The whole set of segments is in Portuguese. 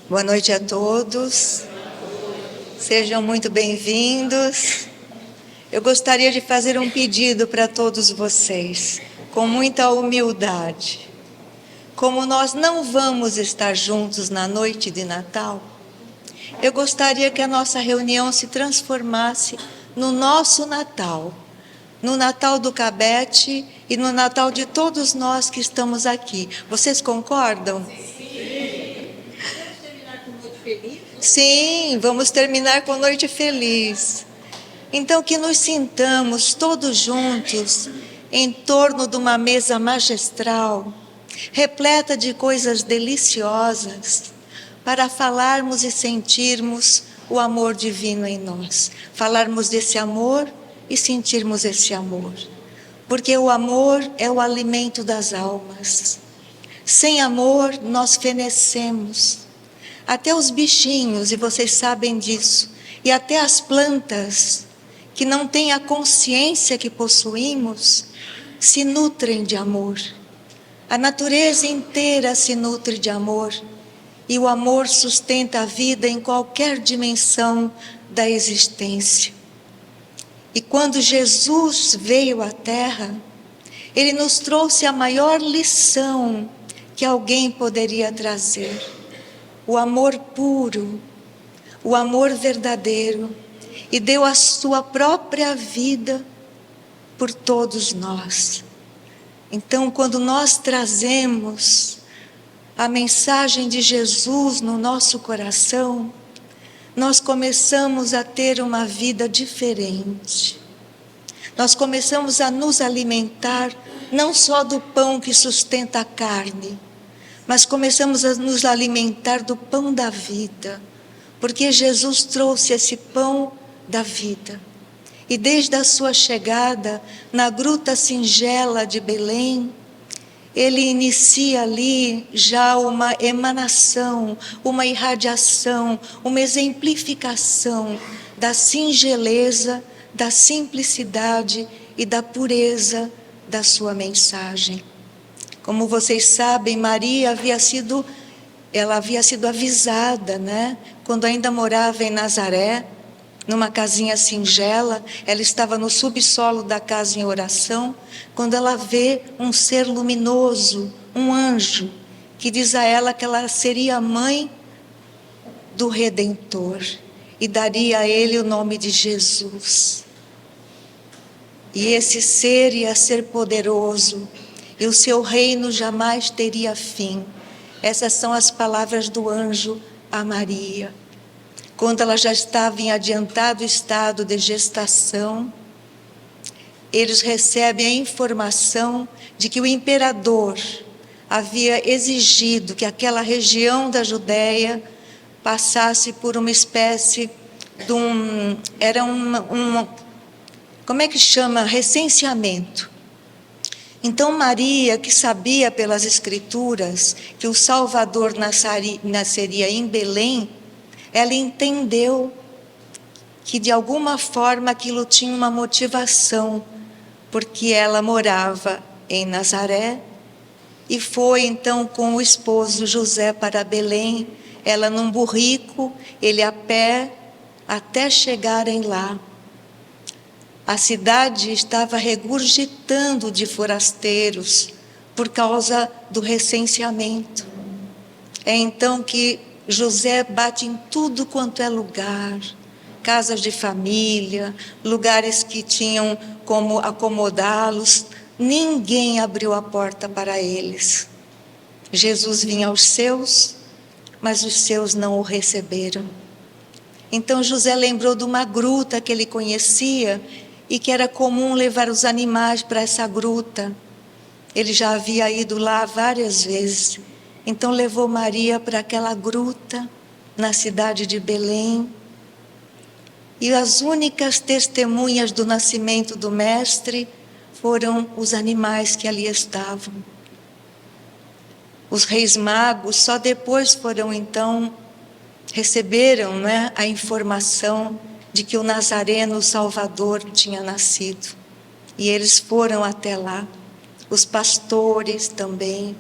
Boa noite a todos, sejam muito bem-vindos. Eu gostaria de fazer um pedido para todos vocês, com muita humildade. Como nós não vamos estar juntos na noite de Natal, eu gostaria que a nossa reunião se transformasse no nosso Natal, no Natal do Cabete e no Natal de todos nós que estamos aqui. Vocês concordam? Sim, vamos terminar com noite feliz. Então, que nos sintamos todos juntos em torno de uma mesa magistral, repleta de coisas deliciosas, para falarmos e sentirmos o amor divino em nós. Falarmos desse amor e sentirmos esse amor. Porque o amor é o alimento das almas. Sem amor, nós fenecemos. Até os bichinhos, e vocês sabem disso, e até as plantas, que não têm a consciência que possuímos, se nutrem de amor. A natureza inteira se nutre de amor, e o amor sustenta a vida em qualquer dimensão da existência. E quando Jesus veio à Terra, Ele nos trouxe a maior lição que alguém poderia trazer. O amor puro, o amor verdadeiro, e deu a sua própria vida por todos nós. Então, quando nós trazemos a mensagem de Jesus no nosso coração, nós começamos a ter uma vida diferente. Nós começamos a nos alimentar não só do pão que sustenta a carne, mas começamos a nos alimentar do pão da vida, porque Jesus trouxe esse pão da vida. E desde a sua chegada na gruta singela de Belém, Ele inicia ali já uma emanação, uma irradiação, uma exemplificação da singeleza, da simplicidade e da pureza da sua mensagem. Como vocês sabem, Maria havia sido avisada, né? Quando ainda morava em Nazaré, numa casinha singela, ela estava no subsolo da casa em oração, quando ela vê um ser luminoso, um anjo, que diz a ela que ela seria a mãe do Redentor e daria a ele o nome de Jesus. E esse ser ia ser poderoso, e o seu reino jamais teria fim. Essas são as palavras do anjo a Maria. Quando ela já estava em adiantado estado de gestação, eles recebem a informação de que o imperador havia exigido que aquela região da Judéia passasse por uma espécie de como é que chama? Recenseamento. Então Maria, que sabia pelas Escrituras que o Salvador nasceria em Belém, ela entendeu que de alguma forma aquilo tinha uma motivação, porque ela morava em Nazaré e foi então com o esposo José para Belém, ela num burrico, ele a pé, até chegarem lá. A cidade estava regurgitando de forasteiros por causa do recenseamento. É então que José bate em tudo quanto é lugar, casas de família, lugares que tinham como acomodá-los. Ninguém abriu a porta para eles. Jesus vinha aos seus, mas os seus não o receberam. Então José lembrou de uma gruta que ele conhecia e que era comum levar os animais para essa gruta. Ele já havia ido lá várias vezes. Então levou Maria para aquela gruta na cidade de Belém. E as únicas testemunhas do nascimento do Mestre foram os animais que ali estavam. Os reis magos só depois receberam, a informação de que o Nazareno, o Salvador, tinha nascido. E eles foram até lá, os pastores também.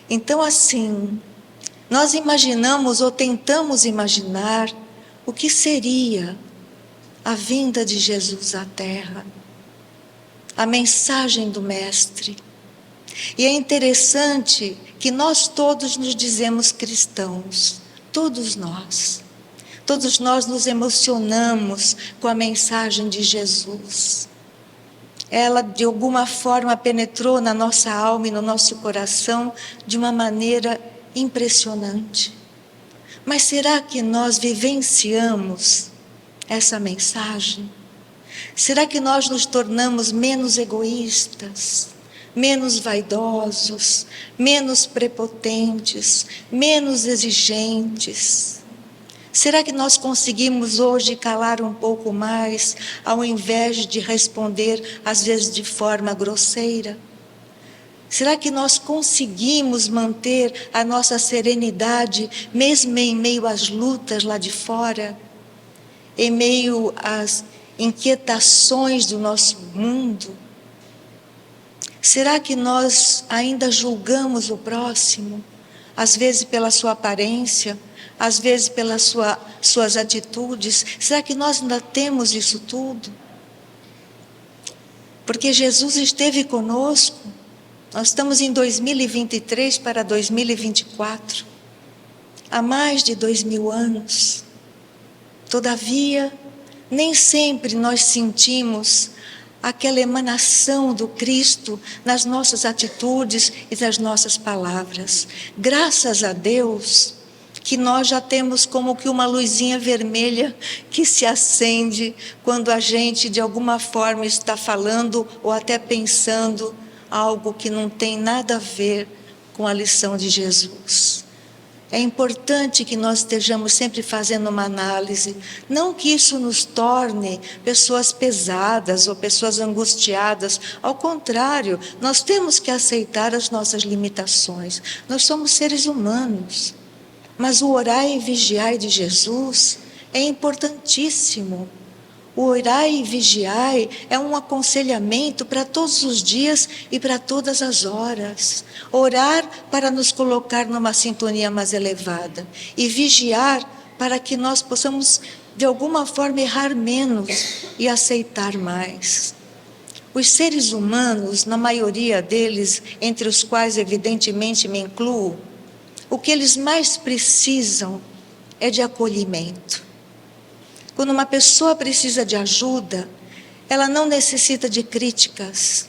Então, assim, nós imaginamos ou tentamos imaginar o que seria a vinda de Jesus à Terra, a mensagem do Mestre. E é interessante que nós todos nos dizemos cristãos, todos nós nos emocionamos com a mensagem de Jesus. Ela, de alguma forma, penetrou na nossa alma e no nosso coração de uma maneira impressionante. Mas será que nós vivenciamos essa mensagem? Será que nós nos tornamos menos egoístas, menos vaidosos, menos prepotentes, menos exigentes? Será que nós conseguimos hoje calar um pouco mais, ao invés de responder, às vezes de forma grosseira? Será que nós conseguimos manter a nossa serenidade, mesmo em meio às lutas lá de fora, em meio às inquietações do nosso mundo? Será que nós ainda julgamos o próximo, às vezes pela sua aparência, às vezes pelas suas atitudes? Será que nós ainda temos isso tudo? Porque Jesus esteve conosco. Nós estamos em 2023 para 2024, há mais de 2000 anos. Todavia, nem sempre nós sentimos aquela emanação do Cristo nas nossas atitudes e nas nossas palavras. Graças a Deus que nós já temos como que uma luzinha vermelha que se acende quando a gente de alguma forma está falando ou até pensando algo que não tem nada a ver com a lição de Jesus. É importante que nós estejamos sempre fazendo uma análise, não que isso nos torne pessoas pesadas ou pessoas angustiadas, ao contrário, nós temos que aceitar as nossas limitações, nós somos seres humanos, mas o orai e vigiai de Jesus é importantíssimo. O orai e vigiai é um aconselhamento para todos os dias e para todas as horas. Orar para nos colocar numa sintonia mais elevada e vigiar para que nós possamos, de alguma forma, errar menos e aceitar mais. Os seres humanos, na maioria deles, entre os quais evidentemente me incluo, o que eles mais precisam é de acolhimento. Quando uma pessoa precisa de ajuda, ela não necessita de críticas,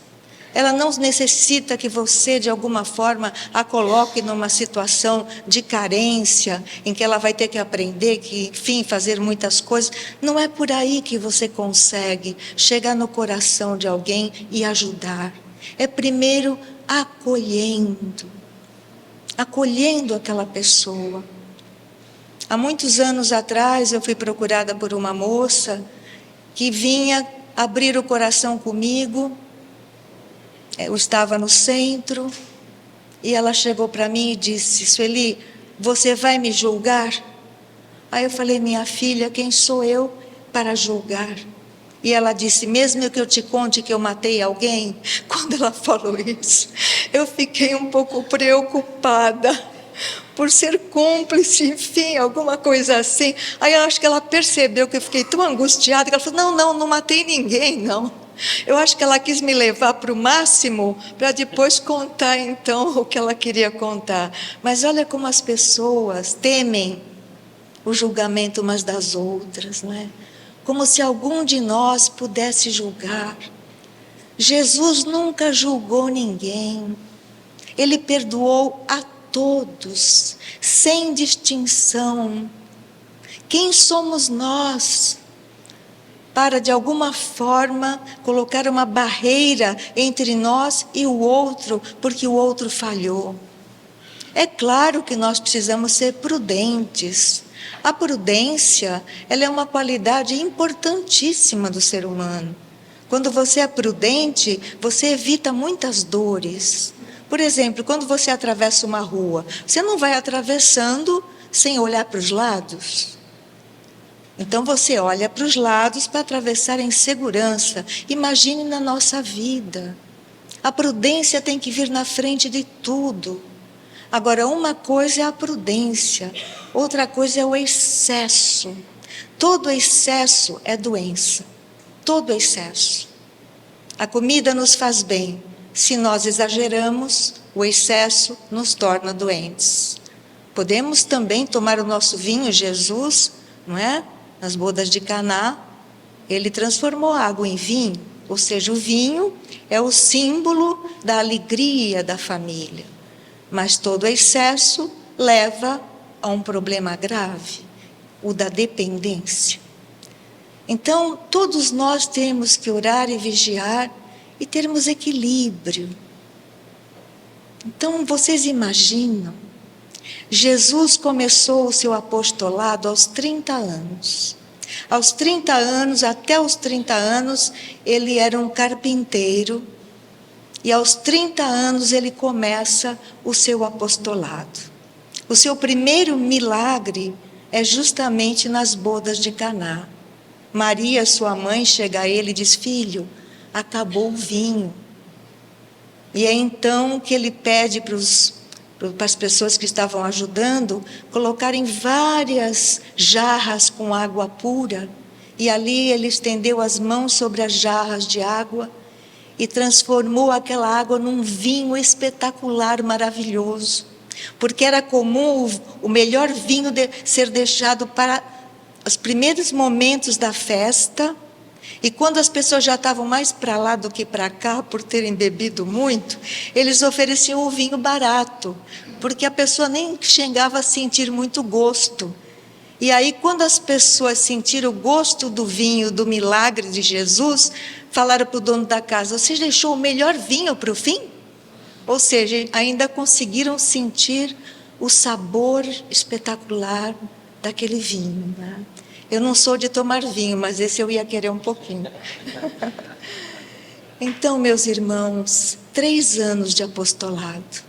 ela não necessita que você, de alguma forma, a coloque numa situação de carência, em que ela vai ter que aprender, que, enfim, fazer muitas coisas. Não é por aí que você consegue chegar no coração de alguém e ajudar. É primeiro acolhendo aquela pessoa. Há muitos anos atrás, eu fui procurada por uma moça que vinha abrir o coração comigo. Eu estava no centro e ela chegou para mim e disse: Sueli, você vai me julgar? Aí eu falei: minha filha, quem sou eu para julgar? E ela disse: mesmo que eu te conte que eu matei alguém? Quando ela falou isso, eu fiquei um pouco preocupada, por ser cúmplice, enfim, alguma coisa assim. Aí eu acho que ela percebeu que eu fiquei tão angustiada, que ela falou: não matei ninguém, não. Eu acho que ela quis me levar para o máximo, para depois contar então o que ela queria contar. Mas olha como as pessoas temem o julgamento umas das outras, não é? Como se algum de nós pudesse julgar. Jesus nunca julgou ninguém. Ele perdoou a todos, sem distinção. Quem somos nós para, de alguma forma, colocar uma barreira entre nós e o outro, porque o outro falhou? É claro que nós precisamos ser prudentes. A prudência, ela é uma qualidade importantíssima do ser humano. Quando você é prudente, você evita muitas dores. Por exemplo, quando você atravessa uma rua, você não vai atravessando sem olhar para os lados. Então você olha para os lados para atravessar em segurança. Imagine na nossa vida. A prudência tem que vir na frente de tudo. Agora, uma coisa é a prudência, outra coisa é o excesso. Todo excesso é doença. Todo excesso. A comida nos faz bem. Se nós exageramos, o excesso nos torna doentes. Podemos também tomar o nosso vinho, Jesus, não é? Nas bodas de Caná, ele transformou a água em vinho, ou seja, o vinho é o símbolo da alegria da família. Mas todo excesso leva a um problema grave, o da dependência. Então, todos nós temos que orar e vigiar e termos equilíbrio. Então, vocês imaginam, Jesus começou o seu apostolado aos 30 anos. Aos 30 anos, até os 30 anos, ele era um carpinteiro. E aos 30 anos ele começa o seu apostolado. O seu primeiro milagre é justamente nas bodas de Caná. Maria, sua mãe, chega a ele e diz: filho, acabou o vinho. E é então que ele pede para as pessoas que estavam ajudando colocarem várias jarras com água pura. E ali ele estendeu as mãos sobre as jarras de água e transformou aquela água num vinho espetacular, maravilhoso. Porque era comum o melhor vinho ser deixado para os primeiros momentos da festa, e quando as pessoas já estavam mais para lá do que para cá, por terem bebido muito, eles ofereciam o vinho barato, porque a pessoa nem chegava a sentir muito gosto. E aí, quando as pessoas sentiram o gosto do vinho, do milagre de Jesus, falaram para o dono da casa: você deixou o melhor vinho para o fim? Ou seja, ainda conseguiram sentir o sabor espetacular daquele vinho, né? Eu não sou de tomar vinho, mas esse eu ia querer um pouquinho. Então, meus irmãos, 3 anos de apostolado.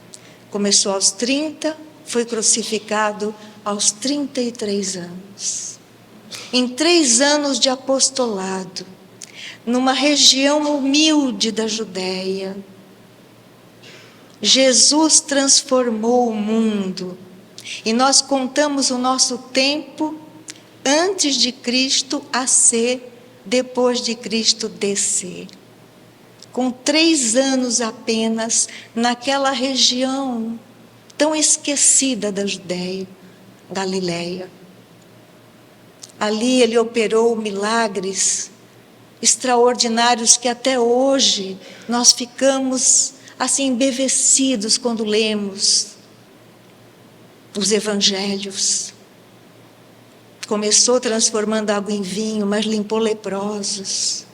Começou aos 30, foi crucificado aos 33 anos. Em 3 anos de apostolado, numa região humilde da Judéia, Jesus transformou o mundo. E nós contamos o nosso tempo antes de Cristo ascer, depois de Cristo descer. Com 3 anos apenas, naquela região tão esquecida da Judéia, Galileia. Ali ele operou milagres extraordinários que até hoje nós ficamos assim embevecidos quando lemos os evangelhos. Começou transformando água em vinho, mas limpou leprosos.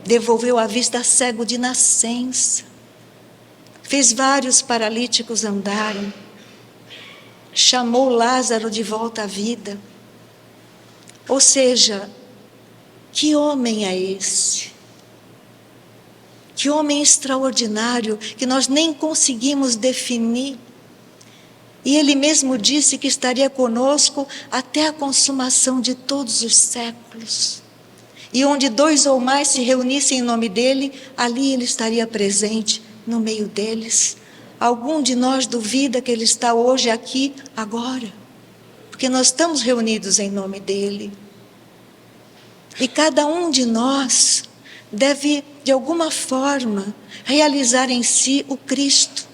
Devolveu a vista a cego de nascença. Fez vários paralíticos andarem. Chamou Lázaro de volta à vida. Ou seja, que homem é esse? Que homem extraordinário que nós nem conseguimos definir. E ele mesmo disse que estaria conosco até a consumação de todos os séculos. E onde 2 ou mais se reunissem em nome dele, ali ele estaria presente no meio deles. Algum de nós duvida que ele está hoje aqui, agora? Porque nós estamos reunidos em nome dele. E cada um de nós deve, de alguma forma, realizar em si o Cristo.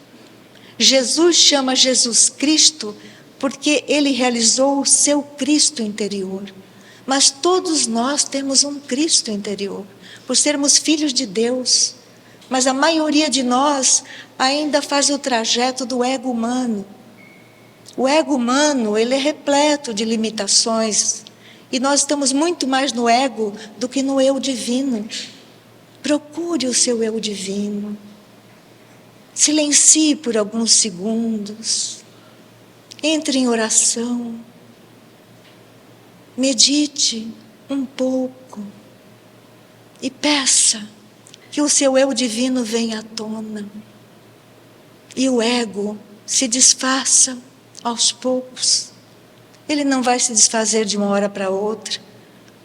Jesus chama Jesus Cristo porque ele realizou o seu Cristo interior. Mas todos nós temos um Cristo interior, por sermos filhos de Deus. Mas a maioria de nós ainda faz o trajeto do ego humano. O ego humano, ele é repleto de limitações. E nós estamos muito mais no ego do que no eu divino. Procure o seu eu divino. Silencie por alguns segundos. Entre em oração. Medite um pouco. E peça que o seu eu divino venha à tona. E o ego se desfaça aos poucos. Ele não vai se desfazer de uma hora para outra,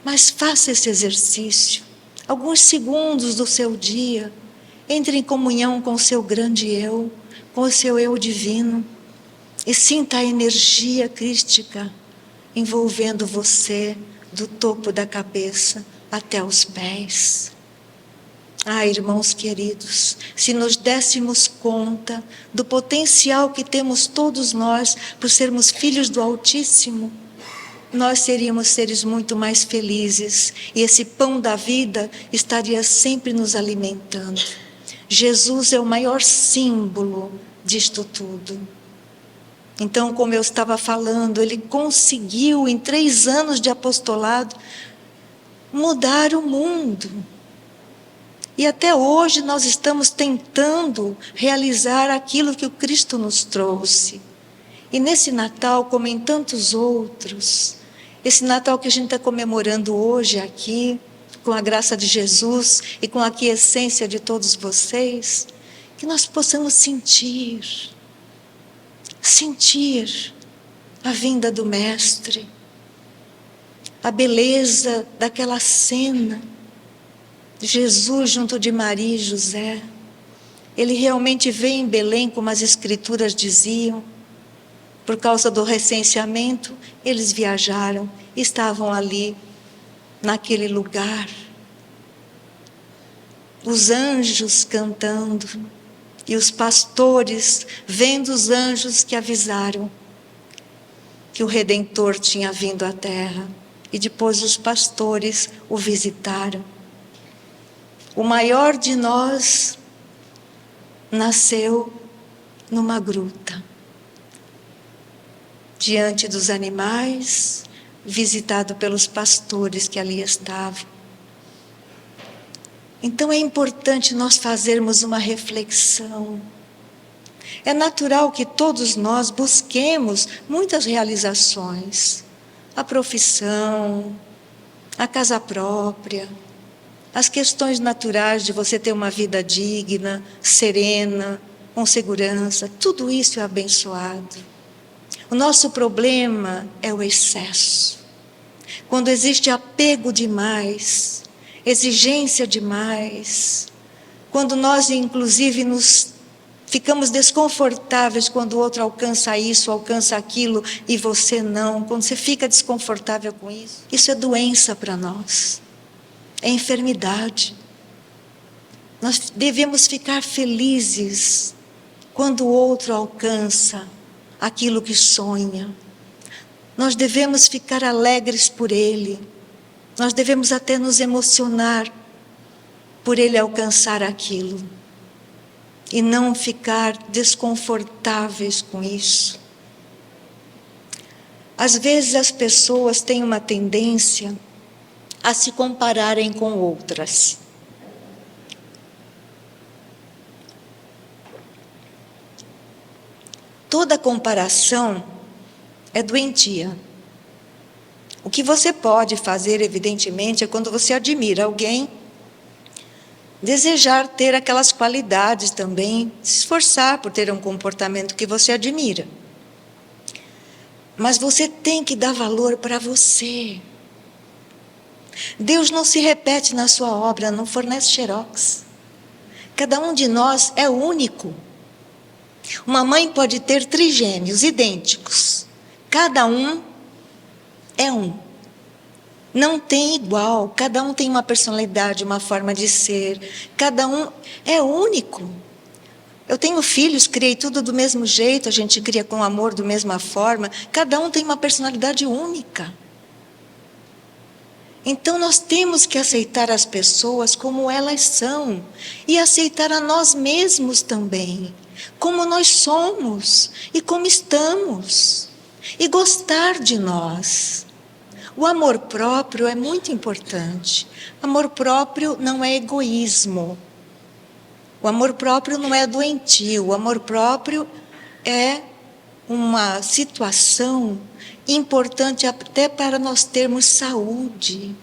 mas faça esse exercício. Alguns segundos do seu dia, entre em comunhão com o seu grande eu, com o seu eu divino, e sinta a energia crística envolvendo você do topo da cabeça até os pés. Ah, irmãos queridos, se nos dessemos conta do potencial que temos todos nós por sermos filhos do Altíssimo, nós seríamos seres muito mais felizes e esse pão da vida estaria sempre nos alimentando. Jesus é o maior símbolo disto tudo. Então, como eu estava falando, ele conseguiu em 3 anos de apostolado mudar o mundo. E até hoje nós estamos tentando realizar aquilo que o Cristo nos trouxe. E nesse Natal, como em tantos outros, esse Natal que a gente está comemorando hoje aqui, com a graça de Jesus e com a aquiescência de todos vocês, que nós possamos sentir a vinda do Mestre, a beleza daquela cena, Jesus junto de Maria e José. Ele realmente veio em Belém, como as Escrituras diziam. Por causa do recenseamento, eles viajaram, estavam ali, naquele lugar. Os anjos cantando, e os pastores vendo os anjos que avisaram que o Redentor tinha vindo à terra. E depois os pastores o visitaram. O maior de nós nasceu numa gruta, diante dos animais, visitado pelos pastores que ali estavam. Então é importante nós fazermos uma reflexão. É natural que todos nós busquemos muitas realizações. A profissão, a casa própria, as questões naturais de você ter uma vida digna, serena, com segurança, tudo isso é abençoado. O nosso problema é o excesso. Quando existe apego demais, exigência demais, quando nós inclusive ficamos desconfortáveis quando o outro alcança isso, alcança aquilo e você não, quando você fica desconfortável com isso é doença para nós. É enfermidade. Nós devemos ficar felizes quando o outro alcança aquilo que sonha. Nós devemos ficar alegres por ele. Nós devemos até nos emocionar por ele alcançar aquilo. E não ficar desconfortáveis com isso. Às vezes as pessoas têm uma tendência a se compararem com outras. Toda comparação é doentia. O que você pode fazer, evidentemente, é quando você admira alguém, desejar ter aquelas qualidades também, se esforçar por ter um comportamento que você admira. Mas você tem que dar valor para você. Deus não se repete na sua obra, não fornece xerox. Cada um de nós é único. Uma mãe pode ter trigêmeos idênticos. Cada um é um. Não tem igual, cada um tem uma personalidade, uma forma de ser, cada um é único. Eu tenho filhos, criei tudo do mesmo jeito, a gente cria com amor da mesma forma, cada um tem uma personalidade única. Então nós temos que aceitar as pessoas como elas são e aceitar a nós mesmos também, como nós somos e como estamos, e gostar de nós. O amor próprio é muito importante. Amor próprio não é egoísmo. O amor próprio não é doentio. O amor próprio é uma situação importante até para nós termos saúde.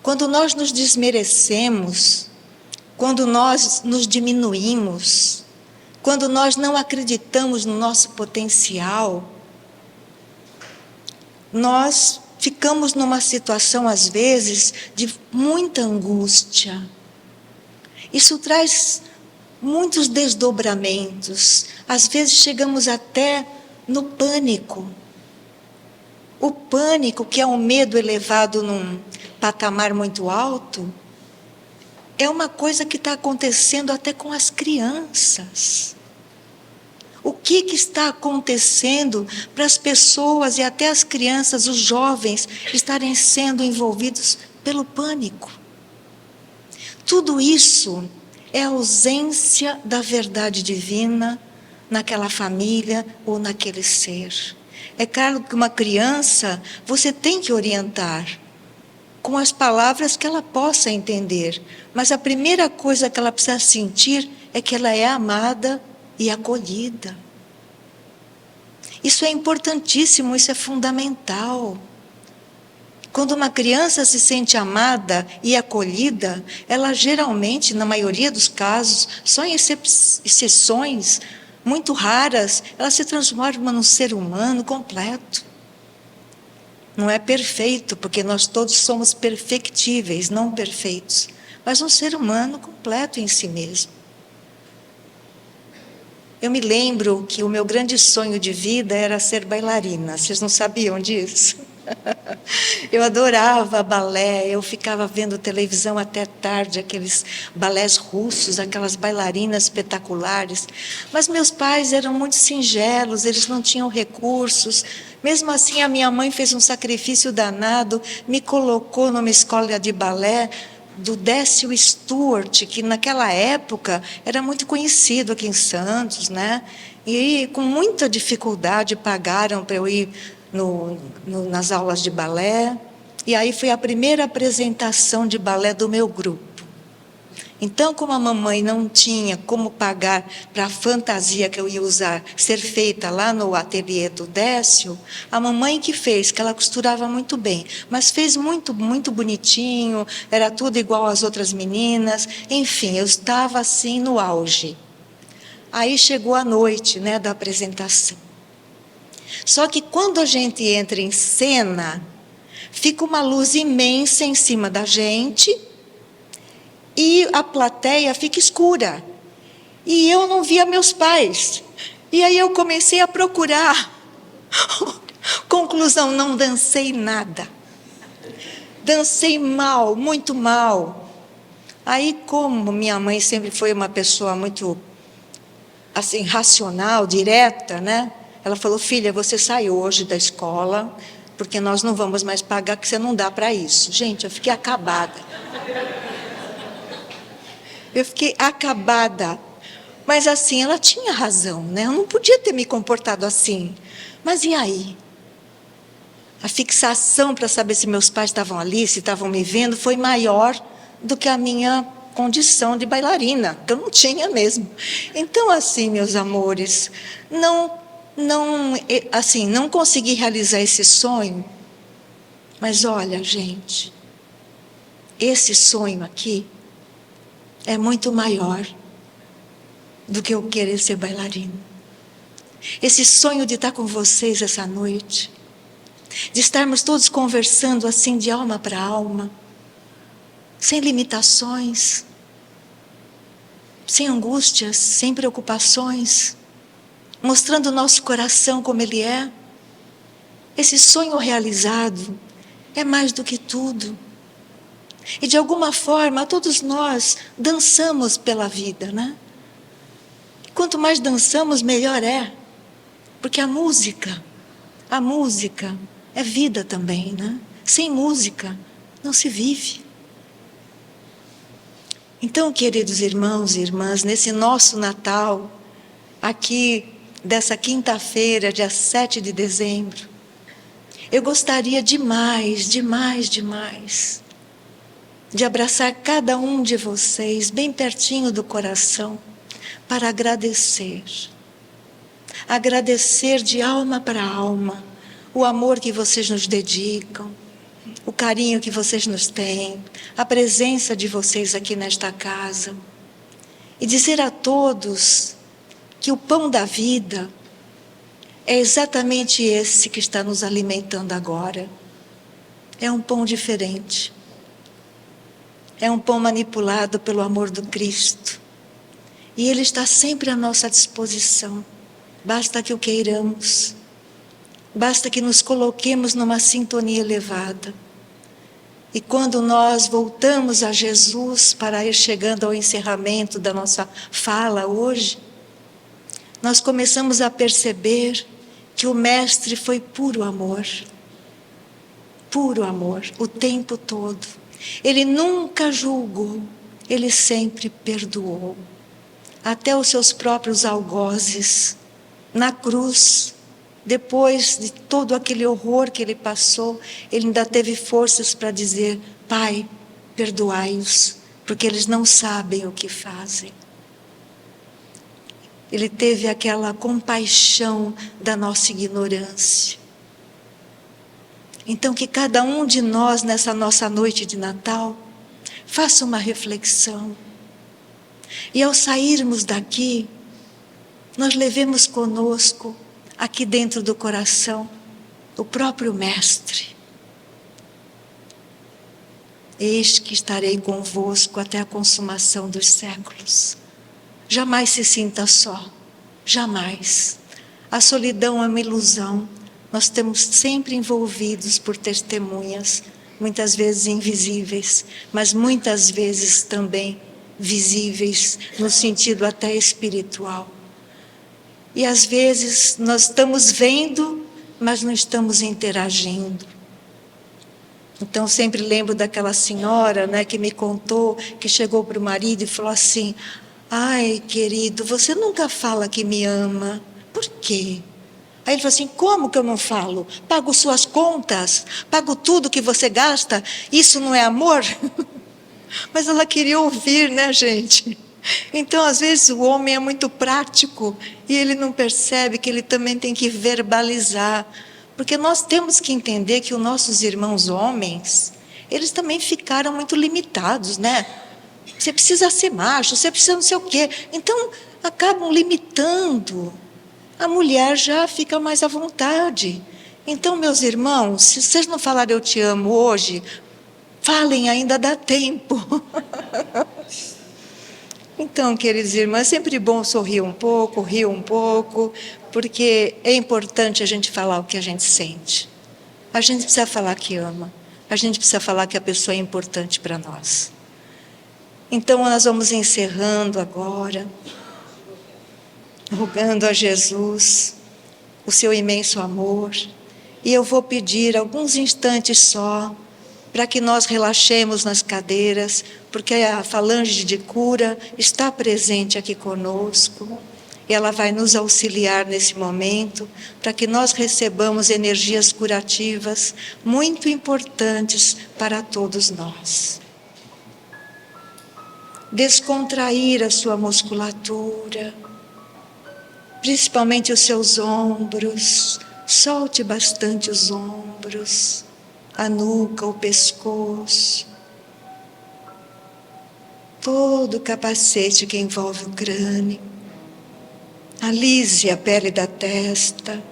Quando nós nos desmerecemos, quando nós nos diminuímos, quando nós não acreditamos no nosso potencial, nós ficamos numa situação, às vezes, de muita angústia. Isso traz muitos desdobramentos. Às vezes chegamos até no pânico. O pânico, que é um medo elevado num patamar muito alto, é uma coisa que está acontecendo até com as crianças. O que está acontecendo para as pessoas e até as crianças, os jovens, estarem sendo envolvidos pelo pânico? Tudo isso é a ausência da verdade divina naquela família ou naquele ser. É claro que uma criança, você tem que orientar com as palavras que ela possa entender, mas a primeira coisa que ela precisa sentir é que ela é amada e acolhida. Isso é importantíssimo, isso é fundamental. Quando uma criança se sente amada e acolhida, ela geralmente, na maioria dos casos, só em exceções muito raras, ela se transforma num ser humano completo. Não é perfeito, porque nós todos somos perfectíveis, não perfeitos, mas um ser humano completo em si mesmo. Eu me lembro que o meu grande sonho de vida era ser bailarina. Vocês não sabiam disso? Eu adorava balé, eu ficava vendo televisão até tarde, aqueles balés russos, aquelas bailarinas espetaculares. Mas meus pais eram muito singelos, eles não tinham recursos. Mesmo assim, a minha mãe fez um sacrifício danado, me colocou numa escola de balé do Décio Stuart, que naquela época era muito conhecido aqui em Santos, né? E com muita dificuldade pagaram para eu ir nas aulas de balé. E aí foi a primeira apresentação de balé do meu grupo. Então, como a mamãe não tinha como pagar para a fantasia que eu ia usar ser feita lá no ateliê do Décio, a mamãe que fez, que ela costurava muito bem, mas fez muito, muito bonitinho, era tudo igual às outras meninas, enfim, eu estava assim no auge. Aí chegou a noite, né, da apresentação. Só que quando a gente entra em cena, fica uma luz imensa em cima da gente, e a plateia fica escura. E eu não via meus pais. E aí eu comecei a procurar. Conclusão, não dancei nada. Dancei mal, muito mal. Aí, como minha mãe sempre foi uma pessoa muito, assim, racional, direta, né? Ela falou, filha, você sai hoje da escola, porque nós não vamos mais pagar, que você não dá para isso. Gente, eu fiquei acabada. Eu fiquei acabada. Mas assim, ela tinha razão, né? Eu não podia ter me comportado assim. Mas e aí? A fixação para saber se meus pais estavam ali, se estavam me vendo, foi maior do que a minha condição de bailarina, que eu não tinha mesmo. Então, assim, meus amores, não consegui realizar esse sonho. Mas olha, gente, esse sonho aqui é muito maior do que eu querer ser bailarina. Esse sonho de estar com vocês essa noite, de estarmos todos conversando assim de alma para alma, sem limitações, sem angústias, sem preocupações, mostrando o nosso coração como ele é. Esse sonho realizado é mais do que tudo. E de alguma forma, todos nós dançamos pela vida, né? Quanto mais dançamos, melhor é. Porque a música é vida também, né? Sem música, não se vive. Então, queridos irmãos e irmãs, nesse nosso Natal, aqui dessa quinta-feira, dia 7 de dezembro, eu gostaria demais, demais, demais, de abraçar cada um de vocês bem pertinho do coração para agradecer. Agradecer de alma para alma o amor que vocês nos dedicam, o carinho que vocês nos têm, a presença de vocês aqui nesta casa. E dizer a todos que o pão da vida é exatamente esse que está nos alimentando agora. É um pão diferente. É um pão manipulado pelo amor do Cristo. E ele está sempre à nossa disposição. Basta que o queiramos. Basta que nos coloquemos numa sintonia elevada. E quando nós voltamos a Jesus para ir chegando ao encerramento da nossa fala hoje, nós começamos a perceber que o Mestre foi puro amor, o tempo todo. Ele nunca julgou, ele sempre perdoou. Até os seus próprios algozes, na cruz, depois de todo aquele horror que ele passou, ele ainda teve forças para dizer: Pai, perdoai-os, porque eles não sabem o que fazem. Ele teve aquela compaixão da nossa ignorância. Então, que cada um de nós, nessa nossa noite de Natal, faça uma reflexão. E ao sairmos daqui, nós levemos conosco, aqui dentro do coração, o próprio Mestre. Eis que estarei convosco até a consumação dos séculos. Jamais se sinta só, jamais. A solidão é uma ilusão. Nós estamos sempre envolvidos por testemunhas, muitas vezes invisíveis, mas muitas vezes também visíveis, no sentido até espiritual. E às vezes nós estamos vendo, mas não estamos interagindo. Então sempre lembro daquela senhora, né, que me contou, que chegou para o marido e falou assim: ai, querido, você nunca fala que me ama. Por quê? Aí ele falou assim: como que eu não falo? Pago suas contas, pago tudo que você gasta, isso não é amor? Mas ela queria ouvir, né, gente? Então, às vezes, o homem é muito prático e ele não percebe que ele também tem que verbalizar. Porque nós temos que entender que os nossos irmãos homens, eles também ficaram muito limitados, né? Você precisa ser macho, você precisa não sei o quê. Então, acabam limitando. A mulher já fica mais à vontade. Então, meus irmãos, se vocês não falarem eu te amo hoje, falem, ainda dá tempo. Então, queridos irmãos, é sempre bom sorrir um pouco, rir um pouco, porque é importante a gente falar o que a gente sente. A gente precisa falar que ama. A gente precisa falar que a pessoa é importante para nós. Então, nós vamos encerrando agora, rogando a Jesus o seu imenso amor. E eu vou pedir alguns instantes só, para que nós relaxemos nas cadeiras, porque a falange de cura está presente aqui conosco, e ela vai nos auxiliar nesse momento, para que nós recebamos energias curativas muito importantes para todos nós. Descontrair a sua musculatura, principalmente os seus ombros, solte bastante os ombros, a nuca, o pescoço, todo o capacete que envolve o crânio. Alise a pele da testa,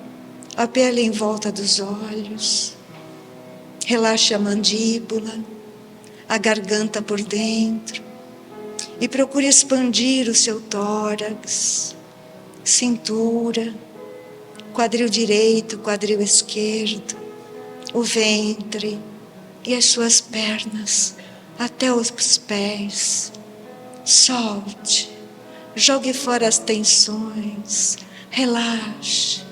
a pele em volta dos olhos. Relaxe a mandíbula, a garganta por dentro. E procure expandir o seu tórax, cintura, quadril direito, quadril esquerdo, o ventre, e as suas pernas até os pés. Solte, jogue fora as tensões, relaxe.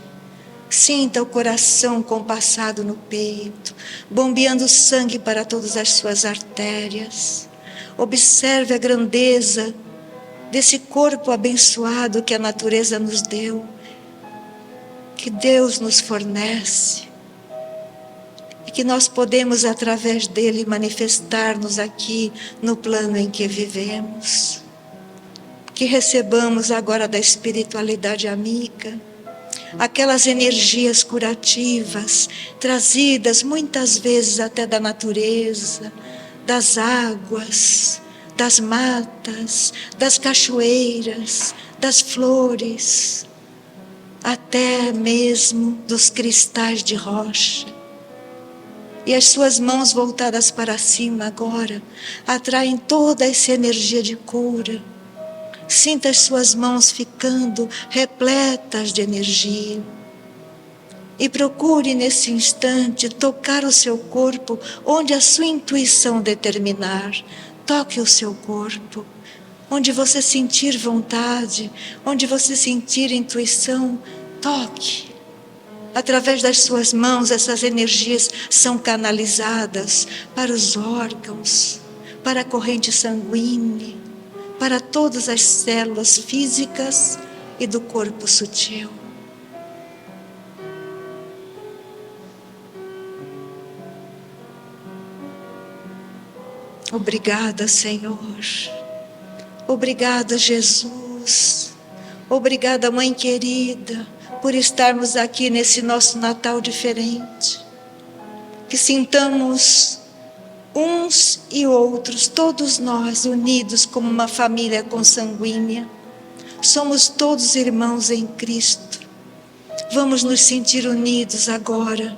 Sinta o coração compassado no peito, bombeando sangue para todas as suas artérias. Observe a grandeza desse corpo abençoado que a natureza nos deu, que Deus nos fornece, e que nós podemos, através dele, manifestar-nos aqui no plano em que vivemos. Que recebamos agora da espiritualidade amiga aquelas energias curativas, trazidas muitas vezes até da natureza, das águas, das matas, das cachoeiras, das flores, até mesmo dos cristais de rocha. E as suas mãos voltadas para cima agora atraem toda essa energia de cura. Sinta as suas mãos ficando repletas de energia. E procure nesse instante tocar o seu corpo onde a sua intuição determinar. Toque o seu corpo. Onde você sentir vontade, onde você sentir intuição, toque. Através das suas mãos, essas energias são canalizadas para os órgãos, para a corrente sanguínea, para todas as células físicas e do corpo sutil. Obrigada, Senhor. Obrigada, Jesus. Obrigada, Mãe querida, por estarmos aqui nesse nosso Natal diferente. Que sintamos uns e outros, todos nós unidos como uma família consanguínea. Somos todos irmãos em Cristo. Vamos nos sentir unidos agora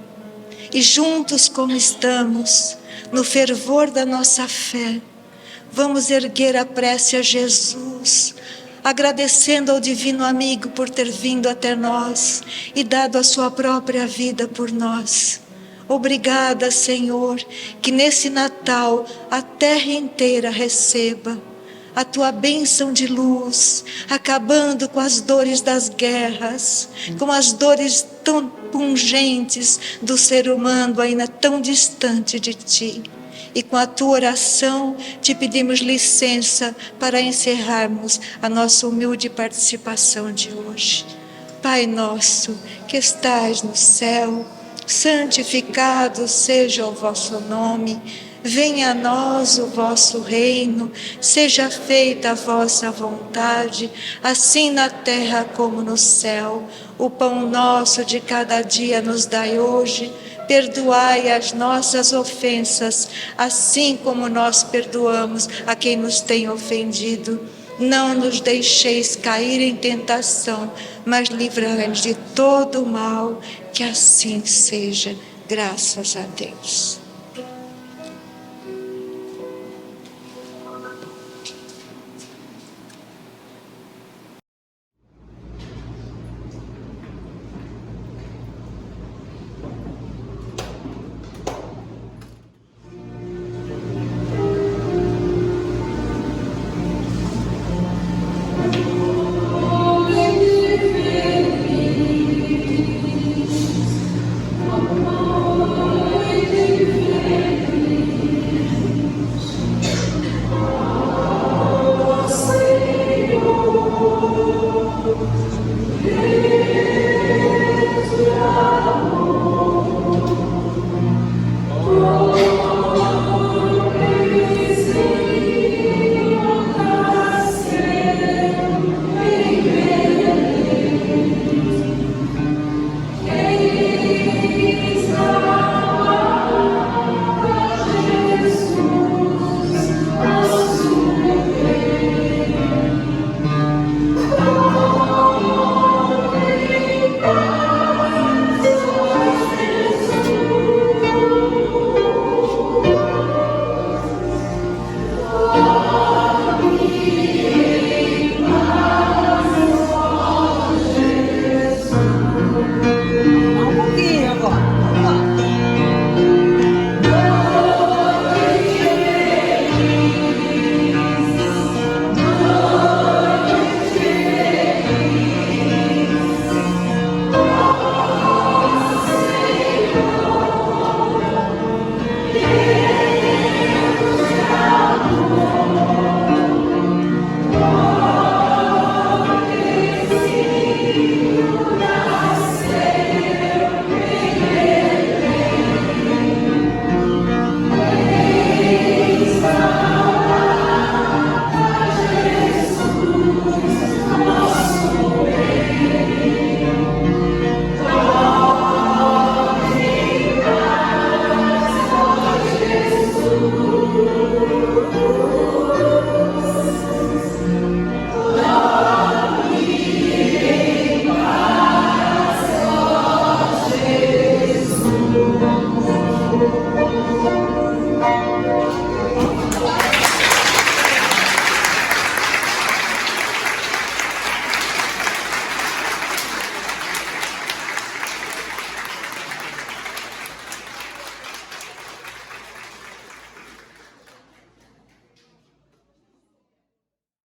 e juntos como estamos, no fervor da nossa fé, vamos erguer a prece a Jesus, agradecendo ao Divino Amigo por ter vindo até nós e dado a sua própria vida por nós. Obrigada, Senhor, que nesse Natal a terra inteira receba a tua bênção de luz, acabando com as dores das guerras, com as dores tão pungentes do ser humano ainda tão distante de ti. E com a tua oração te pedimos licença para encerrarmos a nossa humilde participação de hoje. Pai nosso que estais no céu, santificado seja o vosso nome. Venha a nós o vosso reino, seja feita a vossa vontade, assim na terra como no céu. O pão nosso de cada dia nos dai hoje, perdoai as nossas ofensas, assim como nós perdoamos a quem nos tem ofendido. Não nos deixeis cair em tentação, mas livrai-nos de todo o mal, que assim seja, graças a Deus.